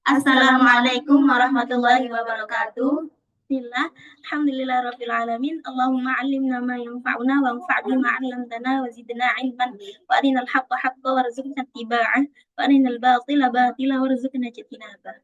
Assalamualaikum warahmatullahi wabarakatuh. Bismillah, alhamdulillahirabbil alamin. Allahumma 'allimna ma yanfa'una wanfa' bima 'allamtana wa zidna 'ilman wa arinal haqqa haqqan warzuqna ittiba'ah wa arinal batila batila warzuqna ijtinabah.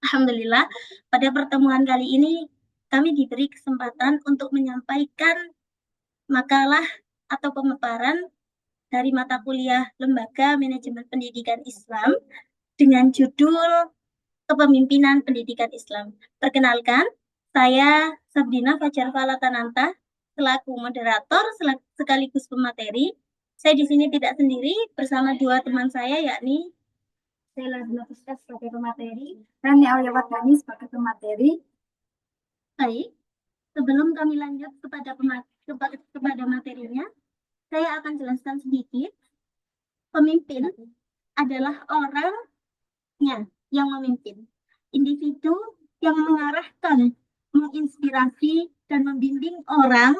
Alhamdulillah, pada pertemuan kali ini kami diberi kesempatan untuk menyampaikan makalah atau pemaparan dari mata kuliah Lembaga Manajemen Pendidikan Islam dengan judul Kepemimpinan Pendidikan Islam. Perkenalkan, saya Sabrina Fajar Falatananta selaku moderator sekaligus pemateri. Saya di sini tidak sendiri bersama dua teman saya, yakni Stella Dinafisca sebagai pemateri dan Alia Wardani sebagai pemateri. Baik, sebelum kami lanjut kepada materinya, saya akan jelaskan sedikit. Pemimpin adalah orangnya yang memimpin, individu yang mengarahkan, menginspirasi, dan membimbing orang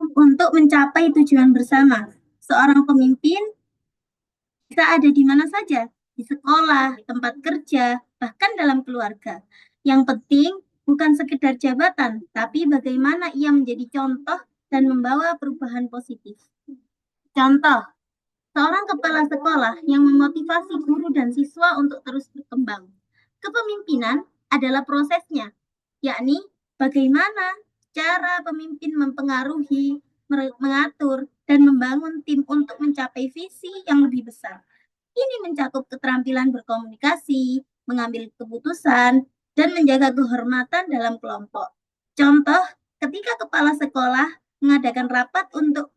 untuk mencapai tujuan bersama. Seorang pemimpin bisa ada di mana saja, di sekolah, tempat kerja, bahkan dalam keluarga. Yang penting bukan sekedar jabatan, tapi bagaimana ia menjadi contoh dan membawa perubahan positif. Contoh, seorang kepala sekolah yang memotivasi guru dan siswa untuk terus berkembang. Kepemimpinan adalah prosesnya, yakni bagaimana cara pemimpin mempengaruhi, mengatur, dan membangun tim untuk mencapai visi yang lebih besar. Ini mencakup keterampilan berkomunikasi, mengambil keputusan, dan menjaga kehormatan dalam kelompok. Contoh, ketika kepala sekolah mengadakan rapat untuk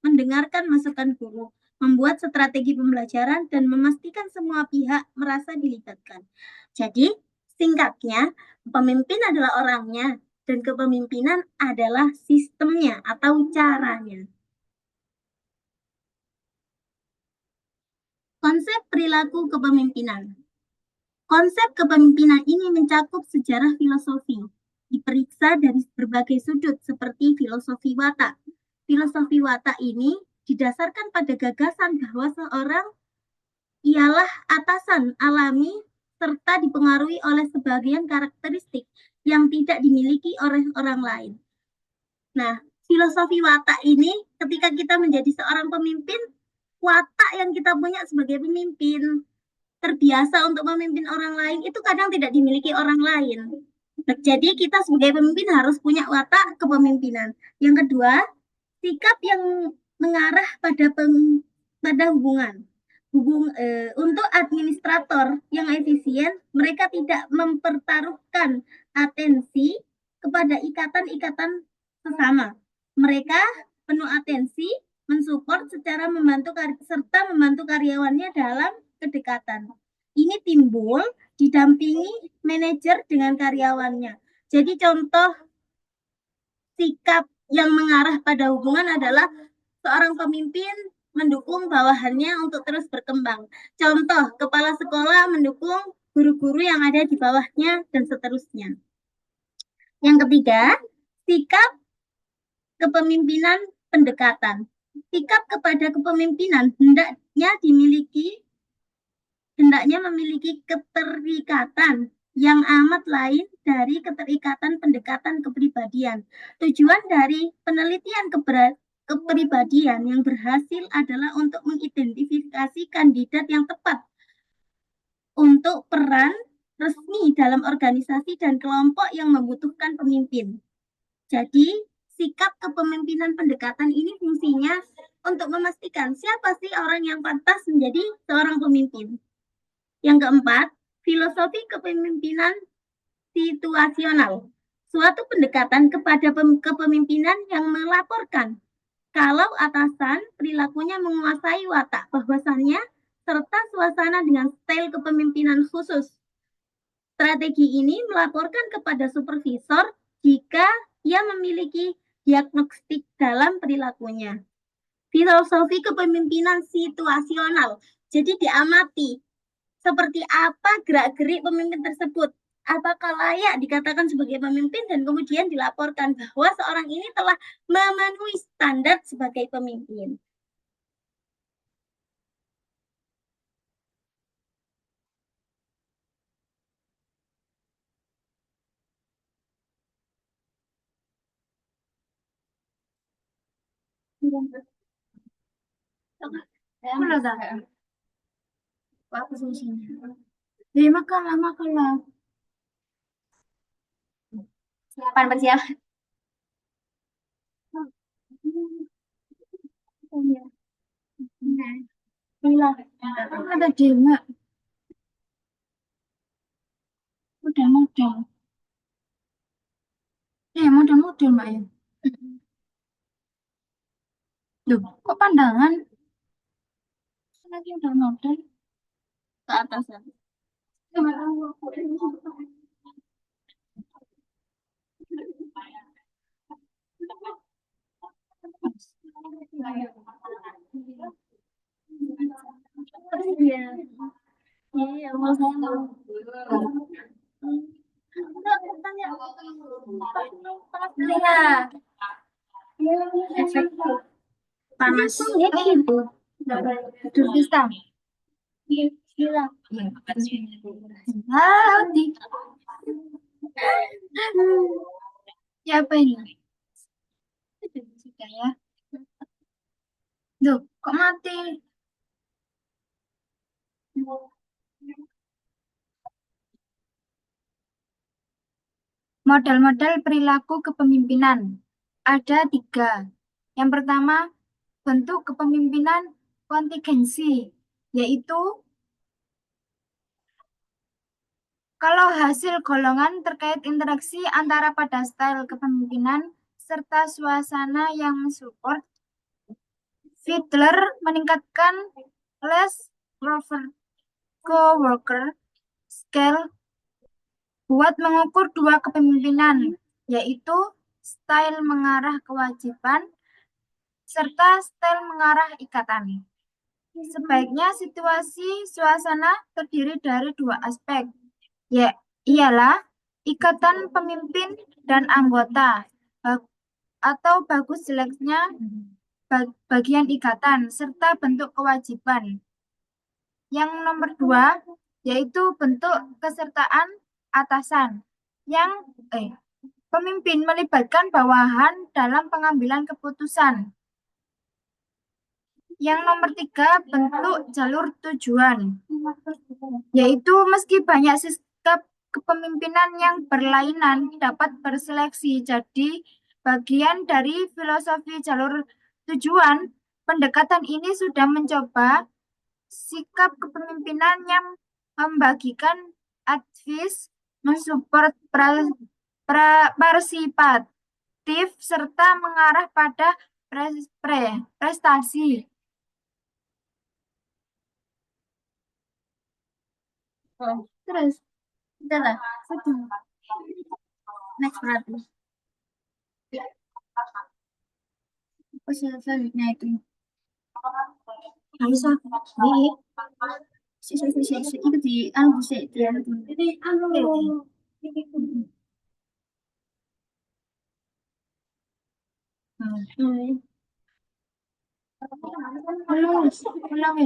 mendengarkan masukan guru, membuat strategi pembelajaran, dan memastikan semua pihak merasa dilibatkan. Jadi, singkatnya, pemimpin adalah orangnya, dan kepemimpinan adalah sistemnya atau caranya. Konsep perilaku kepemimpinan. Konsep kepemimpinan ini mencakup sejarah filosofi, diperiksa dari berbagai sudut seperti filosofi watak. Filosofi watak ini didasarkan pada gagasan bahwa seorang ialah atasan alami serta dipengaruhi oleh sebagian karakteristik yang tidak dimiliki oleh orang lain. Nah, filosofi watak ini ketika kita menjadi seorang pemimpin, watak yang kita punya sebagai pemimpin, terbiasa untuk memimpin orang lain, itu kadang tidak dimiliki orang lain. Jadi kita sebagai pemimpin harus punya watak kepemimpinan. Yang kedua, sikap yang mengarah pada hubungan. Untuk administrator yang efisien, mereka tidak mempertaruhkan atensi kepada ikatan-ikatan sesama. Mereka penuh atensi, mensupport serta membantu karyawannya dalam kedekatan. Ini timbul didampingi manajer dengan karyawannya. Jadi contoh sikap yang mengarah pada hubungan adalah seorang pemimpin mendukung bawahannya untuk terus berkembang. Contoh, kepala sekolah mendukung guru-guru yang ada di bawahnya dan seterusnya. Yang ketiga, sikap kepemimpinan pendekatan. Sikap kepada kepemimpinan hendaknya memiliki keterikatan yang amat lain dari keterikatan pendekatan kepribadian. Tujuan dari penelitian kepribadian yang berhasil adalah untuk mengidentifikasi kandidat yang tepat untuk peran resmi dalam organisasi dan kelompok yang membutuhkan pemimpin. Jadi, sikap kepemimpinan pendekatan ini fungsinya untuk memastikan siapa sih orang yang pantas menjadi seorang pemimpin. Yang keempat, filosofi kepemimpinan situasional. Suatu pendekatan kepada kepemimpinan yang melaporkan kalau atasan perilakunya menguasai watak bahwasannya serta suasana dengan style kepemimpinan khusus. Strategi ini melaporkan kepada supervisor jika ia memiliki diagnostik dalam perilakunya. Filosofi kepemimpinan situasional. Jadi diamati seperti apa gerak-gerik pemimpin tersebut. Apakah layak dikatakan sebagai pemimpin dan kemudian dilaporkan bahwa seorang ini telah memenuhi standar sebagai pemimpin. Mana dah? Apa solusinya? Jadi makanlah, makanlah. Silapan bersiap. Iya. Ada demo, model-model. Model-model, Mbak ya. Loh, kok pandangan? Lagi udah model. Ke atas ya. Iya. Iya, mau saya mau. Iya. Efek panas. Itu bisa. Gila. Hati. Siapa ini? Sudah ya. Duh, kok mati? Model-model perilaku kepemimpinan. Ada 3. Yang pertama, bentuk kepemimpinan kontingensi, yaitu kalau hasil golongan terkait interaksi antara pada style kepemimpinan serta suasana yang mensupport, Fiedler meningkatkan less coworker scale buat mengukur 2 kepemimpinan, yaitu style mengarah kewajiban serta style mengarah ikatan. Sebaiknya situasi suasana terdiri dari 2 aspek, ialah ikatan pemimpin dan anggota, atau bagus jeleknya bagian ikatan, serta bentuk kewajiban. Yang nomor 2, yaitu bentuk kesertaan atasan, yang pemimpin melibatkan bawahan dalam pengambilan keputusan. Yang nomor 3, bentuk jalur tujuan, yaitu meski banyak sikap kepemimpinan yang berlainan dapat berseleksi jadi bagian dari filosofi jalur tujuan. Pendekatan ini sudah mencoba sikap kepemimpinan yang membagikan advis, mensupport partisipatif, serta mengarah pada prestasi. Terus, udah lah, next berarti. Apa selanjutnya itu? Harus di itu di Jadi Ulang,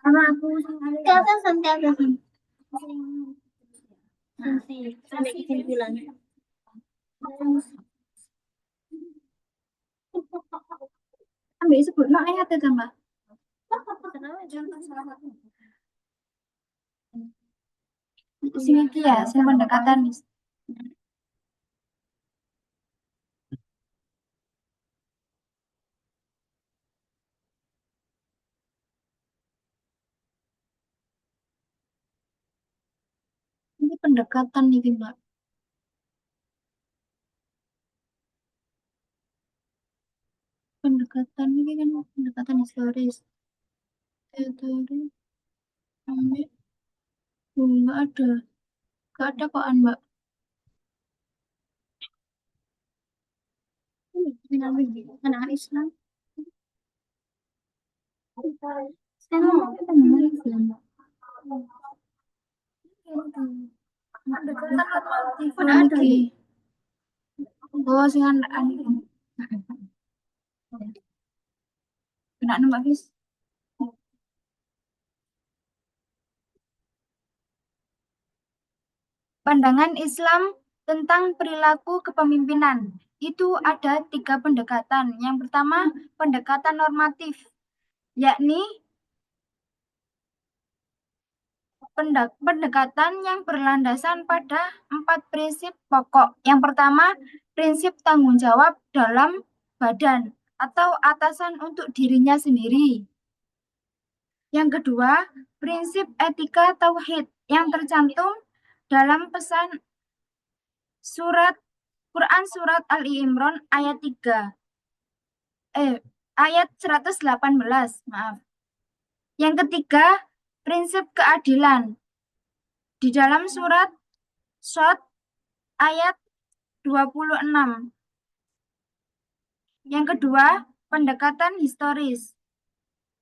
karena aku tiap sampai kesimpulan. Ambil sebut mak ayat ya tambah. Sini ya, saya pendekatan. Ini pendekatan nih, Mbak. Pendekatan ini kan pendekatan historis. Teori, ambil, nggak ada. Nggak ada koan, Mbak. Kenangan Islam. Saya mau kenangan Islam. Udah ada. Oh, sing anak kena nembak bis. Pandangan Islam tentang perilaku kepemimpinan. itu ada 3 pendekatan. Yang pertama, pendekatan normatif, yakni pendekatan yang berlandasan pada 4 prinsip pokok. Yang pertama, prinsip tanggung jawab dalam badan atau atasan untuk dirinya sendiri. Yang kedua, prinsip etika tauhid yang tercantum dalam pesan surat Quran surat Ali Imran ayat 3. Ayat 118, maaf. Yang ketiga, prinsip keadilan di dalam surat Shad ayat 26. Yang kedua, pendekatan historis,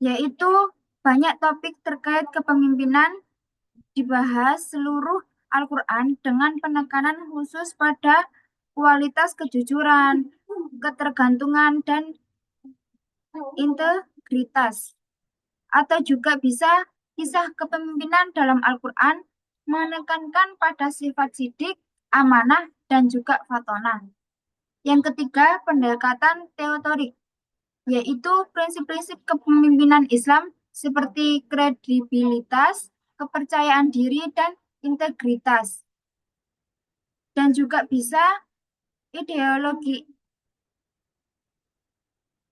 yaitu banyak topik terkait kepemimpinan dibahas seluruh Al-Quran dengan penekanan khusus pada kualitas kejujuran, ketergantungan, dan integritas. Atau juga bisa kisah kepemimpinan dalam Al-Quran menekankan pada sifat sidik, amanah, dan juga fatonah. Yang ketiga, pendekatan teotorik, yaitu prinsip-prinsip kepemimpinan Islam seperti kredibilitas, kepercayaan diri, dan integritas. Dan juga bisa ideologi.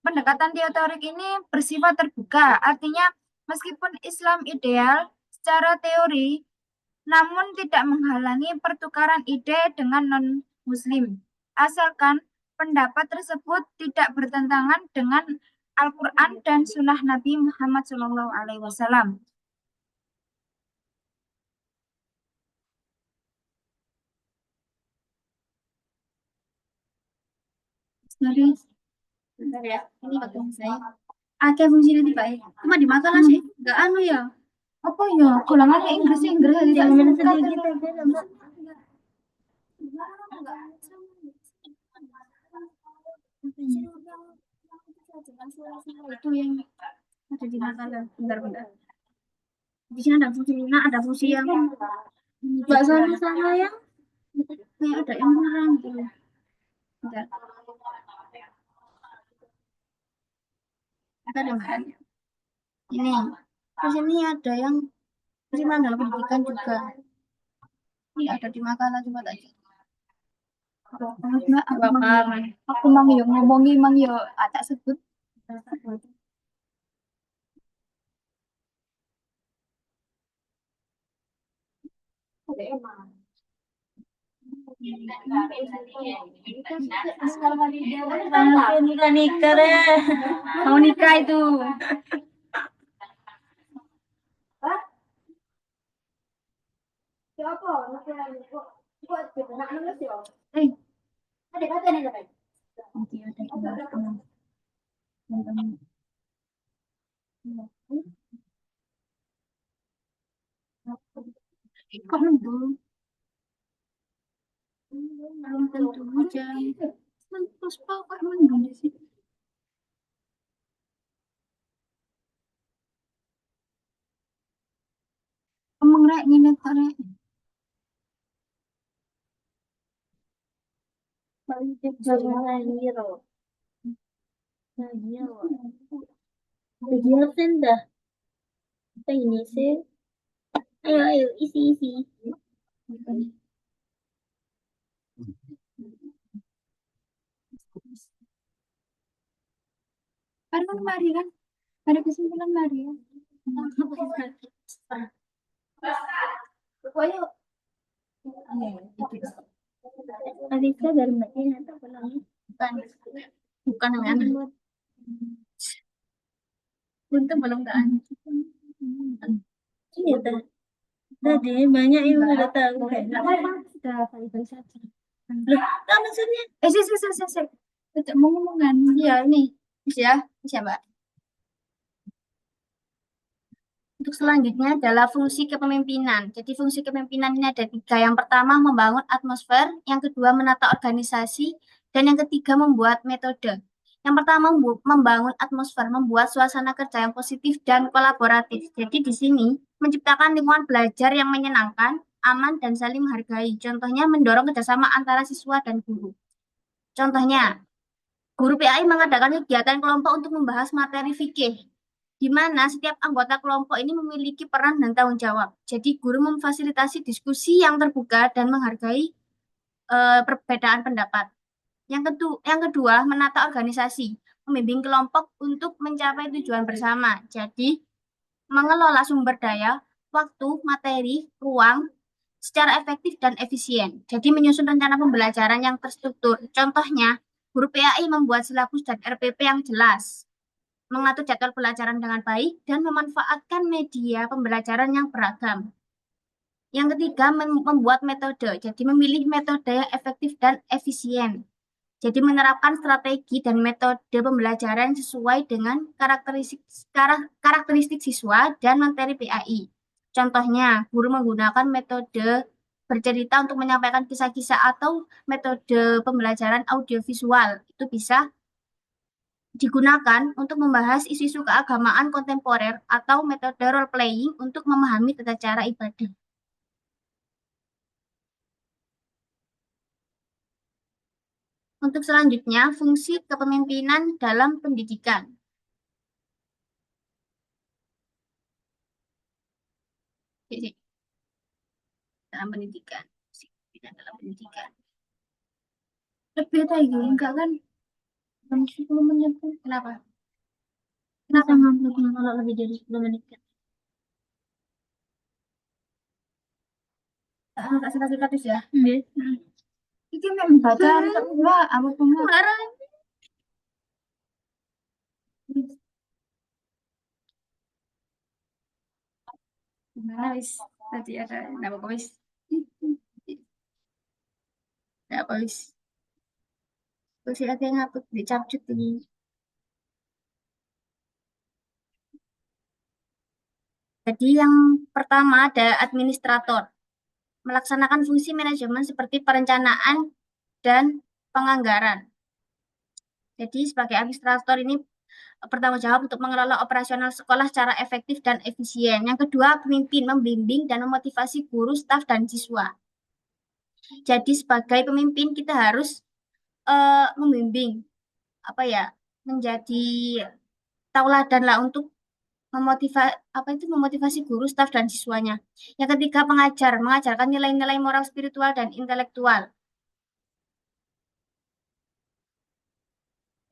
Pendekatan teotorik ini bersifat terbuka, artinya meskipun Islam ideal secara teori, namun tidak menghalangi pertukaran ide dengan non-Muslim, asalkan pendapat tersebut tidak bertentangan dengan Al-Quran dan Sunnah Nabi Muhammad SAW. Sorry, Bentar ya, ini pakai saya. ada fungsi nanti Pak. Cuma di makalah sih, nggak anu ya. Apa ya? Golongan Inggris Inggris Jangan main sedikit aja, Mbak. Itu yang Ada di makalah. Bentar. Di sini ada fungsi Lina, ada fungsi yang nggak sama-sama ya. Kayak ada yang kurang gitu. Bentar. Ada yang ini. Di sini ada yang penerimaan dalam pendidikan juga. Ini ada di makalah coba tak cek. Mbak, aku mang yo ngomongi mang yo tak sebut. Nikah deh. Mau nikah itu. Eh, kok mendung? Belum tentu hujan. Terus kok mendung di sini? Emang rek ngene kok rek. Belajar dah. Kita ini sih. Ayo, isi. Kan mari kan? Ada kesimpulan mari ya. Pokoknya Alisa baru bacain atau belum? Bukan dengan itu belum kan? Iya tadi banyak yang udah tahu. Sudah baik-baik saja. Loh, apa maksudnya? Sih. Tidak mau ngomongan. Iya ini, bisa Mbak. Untuk selanjutnya adalah fungsi kepemimpinan. Jadi fungsi kepemimpinan ini ada 3. Yang pertama membangun atmosfer, yang kedua menata organisasi, dan yang ketiga membuat metode. Yang pertama membangun atmosfer, membuat suasana kerja yang positif dan kolaboratif. Jadi di sini menciptakan lingkungan belajar yang menyenangkan, aman, dan saling menghargai. Contohnya mendorong kerjasama antara siswa dan guru. Contohnya, guru PAI mengadakan kegiatan kelompok untuk membahas materi fikih, di mana setiap anggota kelompok ini memiliki peran dan tanggung jawab. Jadi, guru memfasilitasi diskusi yang terbuka dan menghargai perbedaan pendapat. Yang kedua, menata organisasi, membimbing kelompok untuk mencapai tujuan bersama. Jadi, mengelola sumber daya, waktu, materi, ruang secara efektif dan efisien. Jadi, menyusun rencana pembelajaran yang terstruktur. Contohnya, guru PAI membuat silabus dan RPP yang jelas, mengatur jadwal pelajaran dengan baik, dan memanfaatkan media pembelajaran yang beragam. Yang ketiga, membuat metode. Jadi, memilih metode yang efektif dan efisien. Jadi menerapkan strategi dan metode pembelajaran sesuai dengan karakteristik siswa dan materi PAI. Contohnya, guru menggunakan metode bercerita untuk menyampaikan kisah-kisah atau metode pembelajaran audiovisual. Itu bisa digunakan untuk membahas isu-isu keagamaan kontemporer atau metode role playing untuk memahami tata cara ibadah. Untuk selanjutnya, fungsi kepemimpinan dalam pendidikan. Dalam pendidikan. Tidak dalam pendidikan. Lebih tadi, enggak kan? Jam 10 menit. Kenapa? Kenapa nguploadnya kalau lebih dari 10 menit? Enggak sikat-sikat ya? Iya. Iki memang baca kedua, aku semua. Gimana wis? Tadi ada nama wis. Ya wis. Terus ada yang ngaput dicapcut ini. Jadi yang pertama ada administrator. Melaksanakan fungsi manajemen seperti perencanaan dan penganggaran. Jadi sebagai administrator ini bertanggung jawab untuk mengelola operasional sekolah secara efektif dan efisien. Yang kedua, pemimpin, membimbing dan memotivasi guru, staf, dan siswa. Jadi sebagai pemimpin kita harus membimbing, apa ya, menjadi tauladan lah untuk memotivasi guru, staf, dan siswanya. Yang ketiga, pengajar, mengajarkan nilai-nilai moral, spiritual, dan intelektual.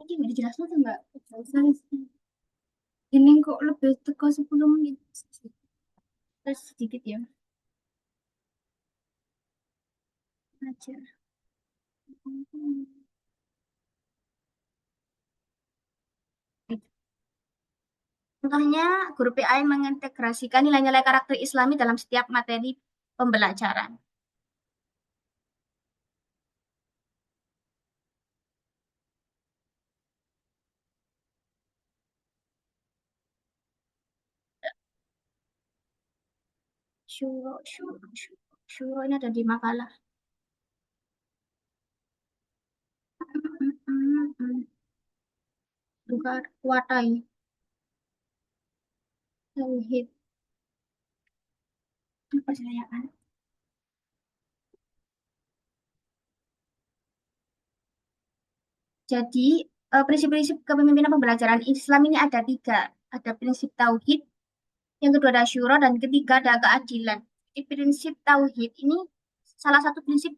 Ini bisa dijelaskan atau enggak? Ini kok lebih teko 10 menit. Terus sedikit ya. Ajar. Contohnya, guru PAI mengintegrasikan nilai-nilai karakter Islami dalam setiap materi pembelajaran. Syuro ini ada di makalah. Juga kuatai. Tauhid. Percayaan. Jadi, prinsip-prinsip kepemimpinan pembelajaran Islam ini ada tiga. Ada prinsip tauhid, yang kedua ada syuro, dan ketiga ada keadilan. Jadi, prinsip tauhid ini salah satu prinsip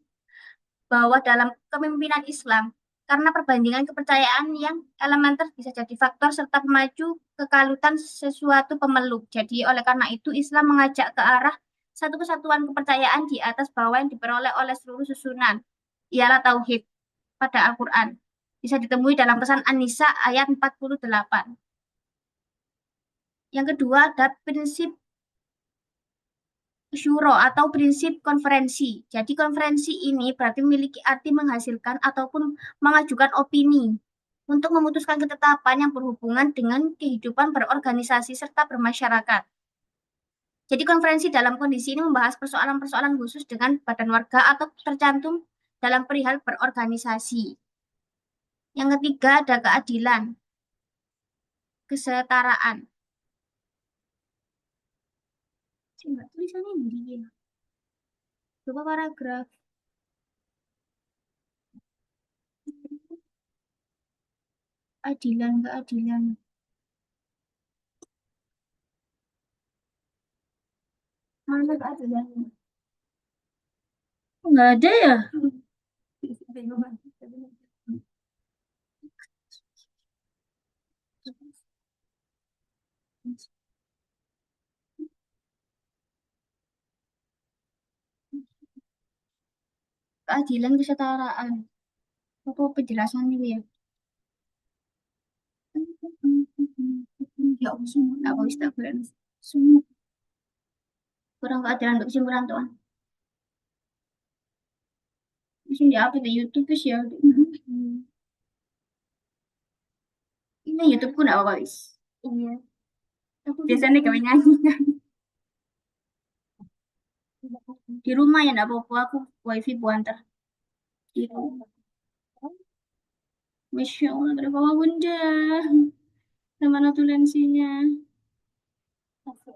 bahwa dalam kepemimpinan Islam, karena perbandingan kepercayaan yang elementer bisa jadi faktor serta pemacu kekalutan sesuatu pemeluk. Jadi oleh karena itu Islam mengajak ke arah satu kesatuan kepercayaan di atas bawah yang diperoleh oleh seluruh susunan. Ialah tauhid pada Al-Quran. Bisa ditemui dalam pesan An-Nisa ayat 48. Yang kedua ada prinsip syuro atau prinsip konferensi. Jadi konferensi ini berarti memiliki arti menghasilkan ataupun mengajukan opini untuk memutuskan ketetapan yang berhubungan dengan kehidupan berorganisasi serta bermasyarakat. Jadi konferensi dalam kondisi ini membahas persoalan-persoalan khusus dengan badan warga atau tercantum dalam perihal berorganisasi. Yang ketiga ada keadilan, kesetaraan. Coba tulisannya ini. Coba paragraf. keadilan. Mana keadilan? Nggak ada ya? Keadilan kesetaraan. Apa penjelasan ini ya? Ya Allah, semua tak bisa tak boleh. Semua kurang keadilan untuk kesimpulan tuh. Di sini apa di YouTube sih ya? Ini YouTubeku nggak apa guys. Iya. Aku biasanya kami nyanyi. Di rumah ya nggak apa-apa, aku wifi buantar. Di rumah. Masya Allah, berapa bunda? Mana tuh lensinya? Masa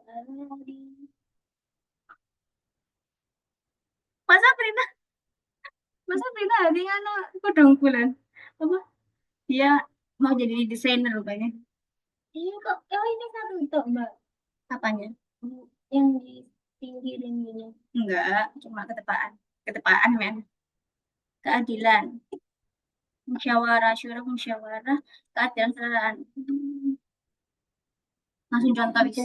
Prina, masa Prina hari anak kodong bulan. Apa? Dia mau jadi desainer rupanya. Iya kok. Oh ini satu itu Mbak. Apanya? Yang di pinggirin ini. Enggak, cuma ketepaan. Ketepaan, men. Keadilan. Musyawarah, syura musyawarah, keadilan kesetaraan. Langsung contoh, bis.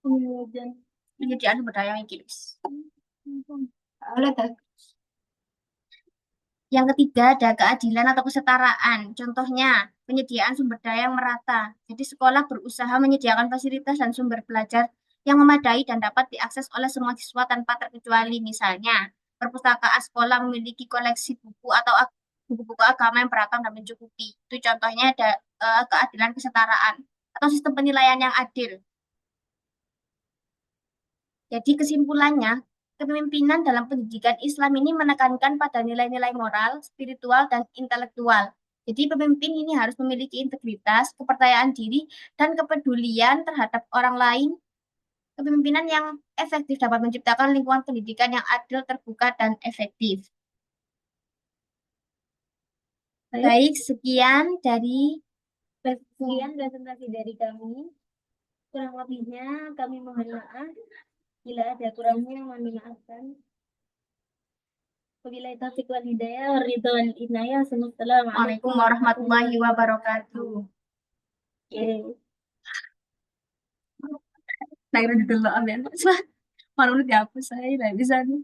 Kemudian. Penyediaan sumber daya yang guys. Oleh tak? Yang ketiga ada keadilan atau kesetaraan. Contohnya, penyediaan sumber daya yang merata. Jadi sekolah berusaha menyediakan fasilitas dan sumber belajar yang memadai dan dapat diakses oleh semua siswa tanpa terkecuali. Misalnya, perpustakaan sekolah memiliki koleksi buku atau buku-buku agama yang beragam dan mencukupi. Itu contohnya ada keadilan kesetaraan atau sistem penilaian yang adil. Jadi kesimpulannya, kepemimpinan dalam pendidikan Islam ini menekankan pada nilai-nilai moral, spiritual, dan intelektual. Jadi pemimpin ini harus memiliki integritas, kepercayaan diri, dan kepedulian terhadap orang lain. Kepemimpinan yang efektif dapat menciptakan lingkungan pendidikan yang adil, terbuka, dan efektif. Baik, sekian dari presentasi dari kami. Kurang lebihnya kami mohon maaf. Bila ada kurangnya mohon dimaafkan. Wabillahi taufiq wal hidayah waridho wal inayah. Assalamualaikum warahmatullahi wabarakatuh. Oke. Nah, itu dulu, Amin. Malu dihapus saya, nggak bisa nih.